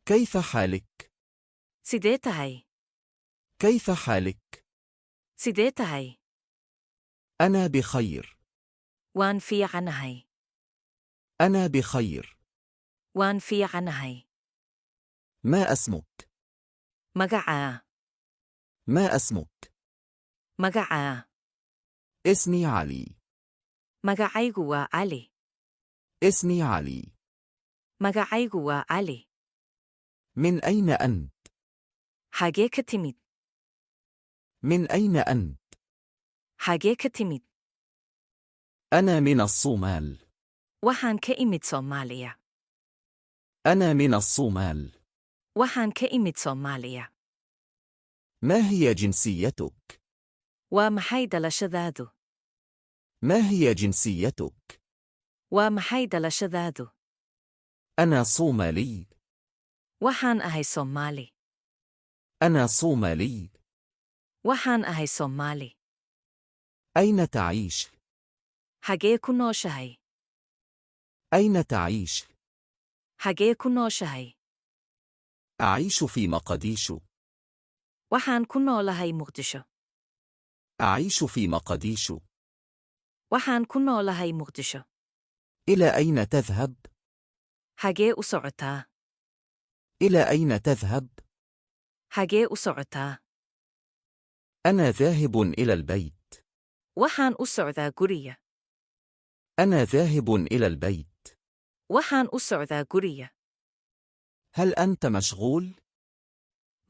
كيف حالك؟ Sidee tahay? كيف حالك؟ Sidee tahay? أنا بخير. Waan fiicanahay. أنا بخير. Waan fiicanahay. ما اسمك؟ Magacaa. ما اسمك؟ Magacaa. اسمي علي. Magacaygu waa Cali. اسمي علي. Magacaygu waa Cali. من أين أنت؟ Xagee ka timid? من أين أنت؟ Xagee ka timid? أنا من الصومال. Waxaan ka imid Soomaaliya. أنا من الصومال. Waxaan ka imid Soomaaliya. ما هي جنسيتك؟ Waa maxay dhalashadaadu? ما هي جنسيتك؟ Waa maxay dhalashadaadu? أنا صومالي. Waxaan ahay Soomaali. أنا صومالي. Waxaan ahay Soomaali. أين تعيش؟ Xagee ku nooshahay? أين تعيش؟ Xagee ku nooshahay? أعيش في مقديشو. Waxaan ku noolahay Muqdisho. أعيش في مقديشو. Waxaan ku noolahay Muqdisho. إلى أين تذهب؟ Xagee u socotaa? إلى أين تذهب؟ Xagee u socotaa? أنا ذاهب إلى البيت. Waxaan u socdaa guriga. أنا ذاهب إلى البيت. Waxaan u socdaa guriga. هل أنت مشغول؟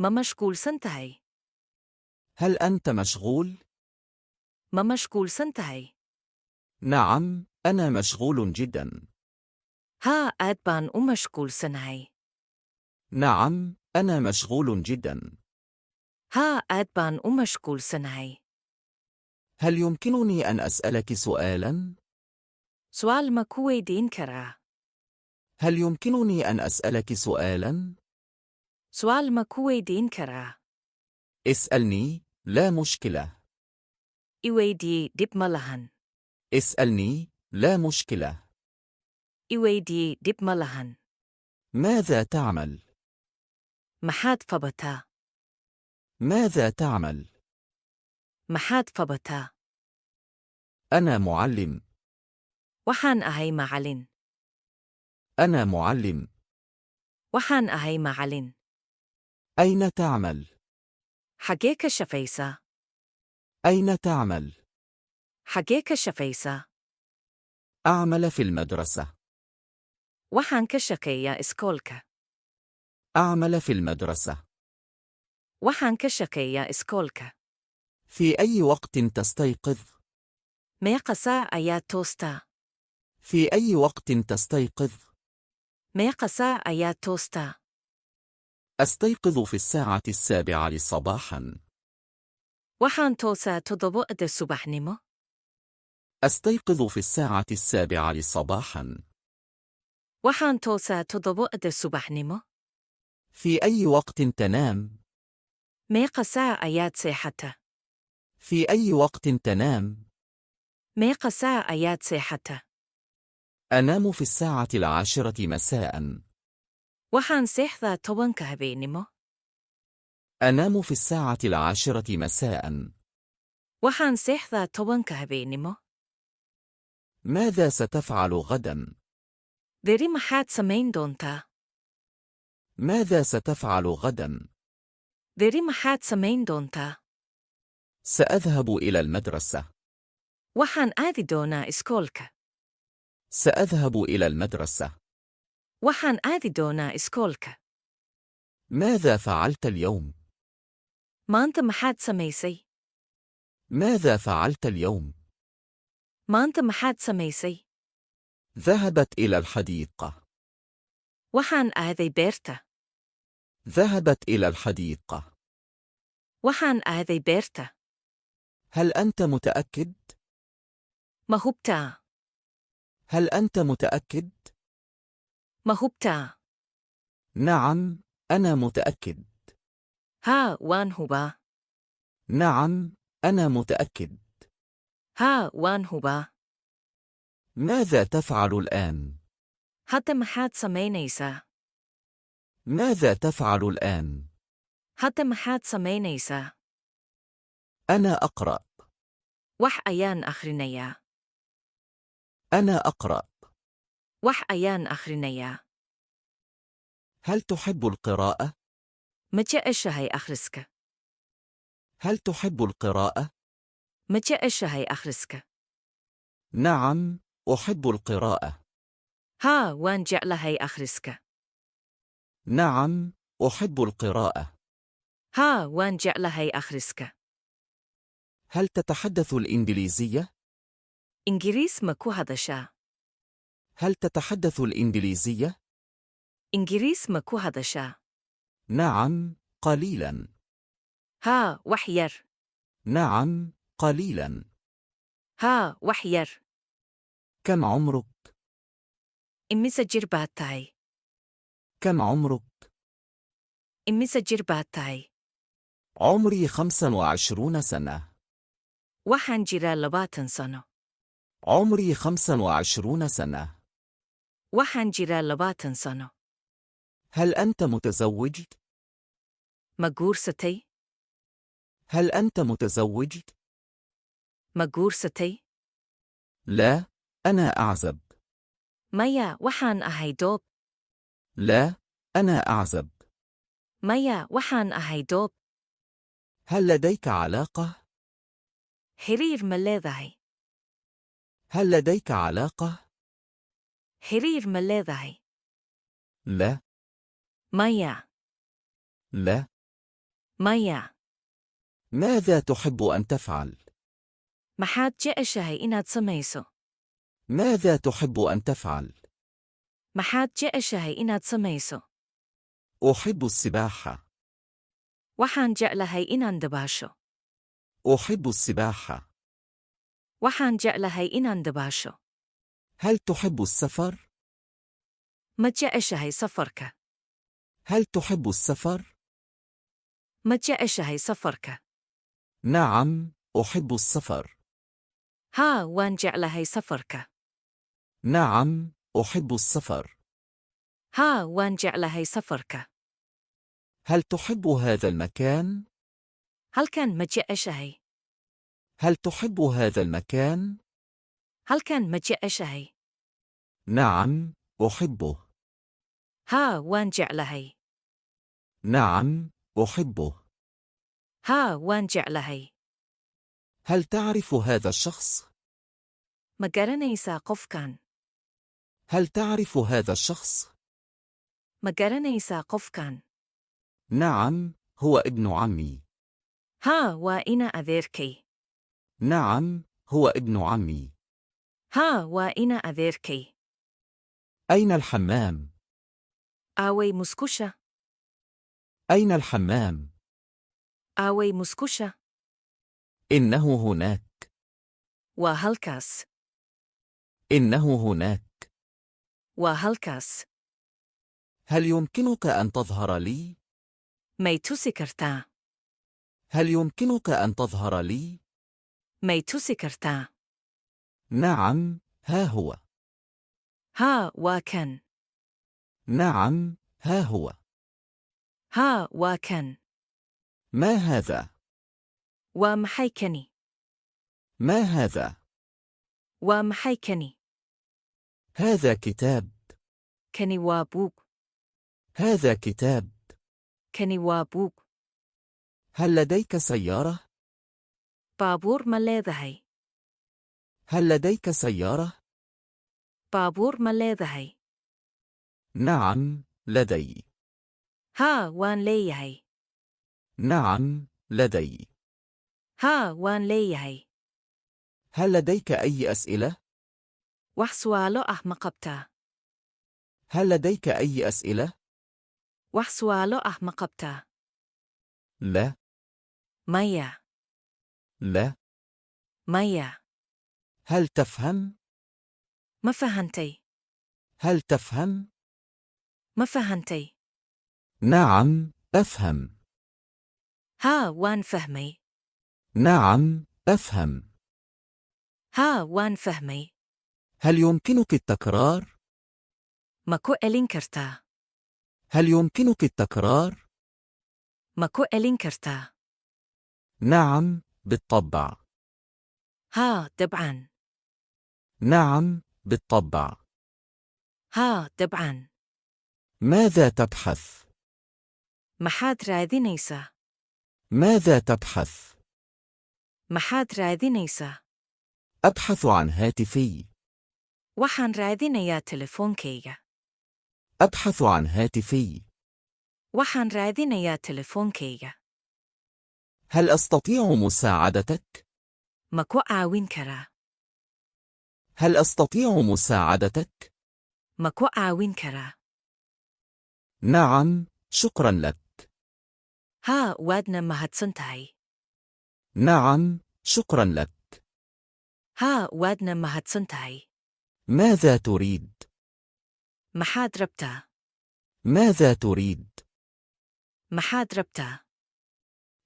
Ma mashquulsan tahay? هل أنت مشغول؟ Ma mashquulsan tahay? نعم، أنا مشغول جدا. Haa, aad baan u mashquulsanahay. نعم، أنا مشغول جدا. Haa, aad baan u mashquulsanahay. هل يمكنني أن أسألك سؤالا؟ Su'aal ma ku weydiin karaa? هل يمكنني أن أسألك سؤالا؟ Su'aal ma ku weydiin karaa? اسألني، لا مشكلة. I weydii dib ma lahan. اسألني، لا مشكلة. I weydii dib ma lahan. ماذا تعمل؟ Maxaad qabataa? ماذا تعمل؟ Maxaad qabataa? أنا معلم. Waxaan ahay macallin. أنا معلم. Waxaan ahay macallin. أين تعمل؟ Xagee ka shaqaysaa? أين تعمل؟ Xagee ka shaqaysaa? أعمل في المدرسة. Waxaan ka shaqeeyaa iskoolka. أعمل في المدرسة. Waxaan ka shaqeeyaa iskoolka. في أي وقت تستيقظ؟ Meeqa saac ayaad toostaa? في أي وقت تستيقظ؟ Meeqa saac ayaad toostaa? أستيقظ في الساعة 7 صباحا. Waxaan toosaa 7 subaxnimo. أستيقظ في الساعة 7 صباحا. Waxaan toosaa 7 subaxnimo. في أي وقت تنام؟ Meeqa saac ayaad seexataa? في أي وقت تنام؟ Meeqa saac ayaad seexataa? أنام في الساعة 10 مساء. Waxaan seexdaa 10 habeenimo. أنام في الساعة 10 مساء. Waxaan seexdaa 10 habeenimo. ماذا ستفعل غدا؟ Beri maxaad samayn doontaa? ماذا ستفعل غدا؟ Beri maxaad samayn doontaa? سأذهب إلى المدرسة. Waxaan aadi doonaa iskoolka. سأذهب إلى المدرسة. Waxaan aadi doonaa iskoolka. ماذا فعلت اليوم؟ Maanta maxaad samaysay? ماذا فعلت اليوم؟ Maanta maxaad samaysay? ذهبت إلى الحديقة. Waxaan aaday beerta. ذهبت إلى الحديقة. Waxaan aaday beerta. هل أنت متأكد؟ Ma hubtaa? هل أنت متأكد؟ Ma hubtaa? نعم، أنا متأكد. Haa, waan hubaa. نعم، أنا متأكد. Haa, waan hubaa. ماذا تفعل الآن؟ Hadda maxaad samaynaysaa? ماذا تفعل الآن؟ Hadda maxaad samaynaysaa? أنا أقرأ. Wax ayaan akhrinayaa. أنا أقرأ. Wax ayaan akhrinayaa. هل تحب القراءة؟ Ma jeceshahay akhriska? هل تحب القراءة؟ Ma jeceshahay akhriska? نعم، أحب القراءة. Haa, waan jeclahay akhriska. نعم، أحب القراءة. Haa, waan jeclahay akhriska. هل تتحدث الإنجليزية؟ Ingiriis ma ku hadashaa? هل تتحدث الإنجليزية؟ Ingiriis ma ku hadashaa? نعم، قليلا. Haa, wax yar. نعم، قليلا. Haa, wax yar. كم عمرك؟ Imise jir baad tahay? كم عمرك؟ Imise jir baad tahay? عمري 25 سنة. Waxaan jiraa 20 sano. عمري 25 سنة. Waxaan jiraa 20 sano. هل أنت متزوج؟ Ma guursatay? هل أنت متزوج؟ Ma guursatay? لا، أنا أعزب. Maya, waxaan ahay doob. لا، أنا أعزب. Maya, waxaan ahay doob. هل لديك علاقة؟ Xiriir ma leedahay? هل لديك علاقة؟ Xiriir ma leedahay? لا. Maya, لا. maya. ماذا تحب أن تفعل؟ Maxaad jeceshahay inaad samayso? ماذا تحب أن تفعل؟ Maxaad jeceshahay inaad samayso? أحب السباحة. Waxaan jeclahay inaan dabaasho. أحب السباحة. Waxaan jeclahay inaan dabaasho. هل تحب السفر؟ Ma jeceshahay safarka? هل تحب السفر؟ Ma jeceshahay safarka? نعم، أحب السفر. Haa, waan jeclahay safarka. نعم، أحب السفر. Haa, waan jeclahay safarka. هل تحب هذا المكان؟ Halkan ma jeceshahay? هل تحب هذا المكان؟ Halkan ma jeceshahay? نعم، أحبه. Haa, waan jeclahay. نعم، أحبه. Haa, waan jeclahay. هل تعرف هذا الشخص؟ Ma garanaysaa qofkan? هل تعرف هذا الشخص؟ Ma garanaysaa qofkan? نعم، هو ابن عمي. Haa, waa ina adeerkay. نعم، هو ابن عمي. Haa, waa ina adeerkay. أين الحمام؟ Aaway musqusha? أين الحمام؟ Aaway musqusha? إنه هناك. Waa halkaas. إنه هناك. Waa halkaas. هل يمكنك أن تظهر لي؟ May tusi kartaa? هل يمكنك أن تظهر لي؟ May tusi kartaa? نعم، ها هو. Haa, waa kan. نعم، ها هو. Haa, waa kan. ما هذا؟ Waa maxay kani? ما هذا؟ Waa maxay kani? هذا كتاب. Kani waa buug. هذا كتاب. Kani waa buug. هل لديك سيارة؟ Baabuur ma leedahay? هل لديك سيارة؟ Baabuur ma leedahay? نعم، لدي. Haa, waan leeyahay. نعم، لدي. Haa, waan leeyahay. هل لديك أي أسئلة؟ Wax su'aalo ah ma qabtaa? هل لديك أي أسئلة؟ Wax su'aalo ah ma qabtaa? لا. Maya. لا. Maya. هل تفهم؟ Ma fahantay? هل تفهم؟ Ma fahantay? نعم، أفهم. Haa, waan fahmay. نعم، أفهم. Haa, waan fahmay. هل يمكنك التكرار؟ Ma ku celin kartaa? هل يمكنك التكرار؟ مكو إلين كرتا. نعم، بالطبع. ها طبعا. نعم، بالطبع. ها طبعا. ماذا تبحث؟ محاد رادينيسا. ماذا تبحث؟ محاد رادينيسا. أبحث عن هاتفي. وحن رادينيا تلفون كيا. أبحث عن هاتفي. وحن رادينيا تلفون كيا. هل أستطيع مساعدتك؟ مكو آوين كرا. هل أستطيع مساعدتك؟ مكو آوين كرا. نعم، شكرا لك. ها وادنا مهاتسنتاي. نعم، شكرا لك. ها وادنا مهاتسنتاي. ماذا تريد؟ محاد ربتا. ماذا تريد؟ محاد ربتا.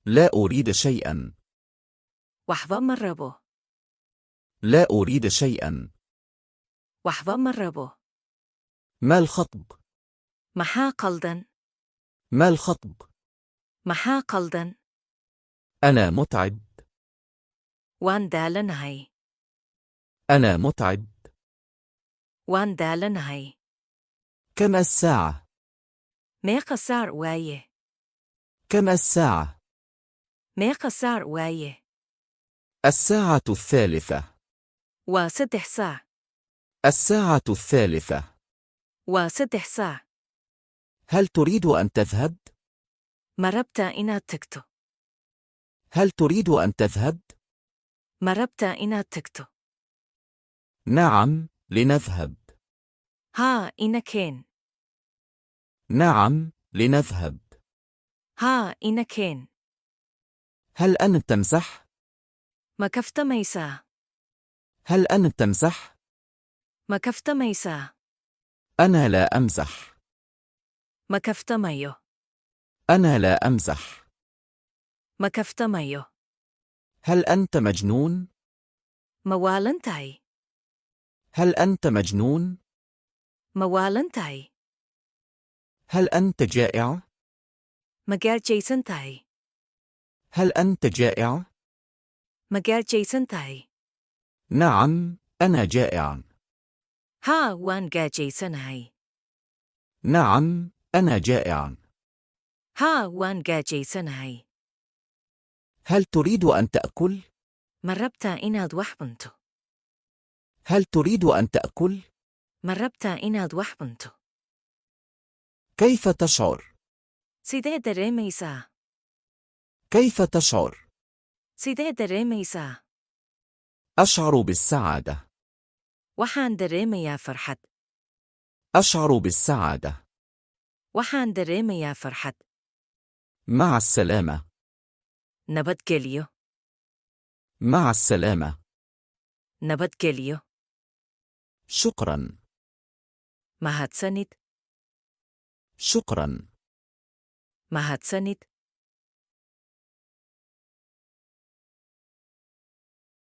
لا أريد شيئا. وحظا مربو. لا أريد شيئا. وحظا مربو. ما الخطب؟ محا قلدن. ما الخطب؟ محا قلدن. أنا متعب. وان دالن هاي. أنا متعب. وان دالن هاي. كم الساعة؟ ميقا سار وايه. كم الساعة؟ ميقا سار وايه. الساعة 3. وستح ساع. الساعة 3. وستح ساع. هل تريد أن تذهب؟ مربتا إنا تكتو. هل تريد أن تذهب؟ مربتا إنا تكتو. نعم، لنذهب. ها إنا كين. نعم، لنذهب. ها إنا كين. هل أنت تمزح؟ مكفت ميسا. هل أنت تمزح؟ مكفت ميسا. أنا لا أمزح. مكفت ميو. أنا لا أمزح. مكفت ميو. هل أنت مجنون؟ موالنتاي. هل أنت مجنون؟ موالنتاي. هل أنت جائع؟ مجال جيسنتاي. هل أنت جائع؟ مجال جيسنتاي. نعم، أنا جائع. ها وان جا جيسناي. نعم، أنا جائع. ها وان جا جيسناي. هل تريد أن تأكل؟ مربتا إنا دوحبنتو. هل تريد أن تأكل؟ مربتا إنا دوحبنتو. كيف تشعر؟ سيدي دري ميسا. كيف تشعر؟ سيدي دري ميسا. أشعر بالسعادة. وحان دري ميا فرحت. أشعر بالسعادة. وحان دري ميا فرحت. مع السلامة. نبت جليو. مع السلامة. نبت جليو. شكرا. مهاتسنت. شكرا. مهاتسنت.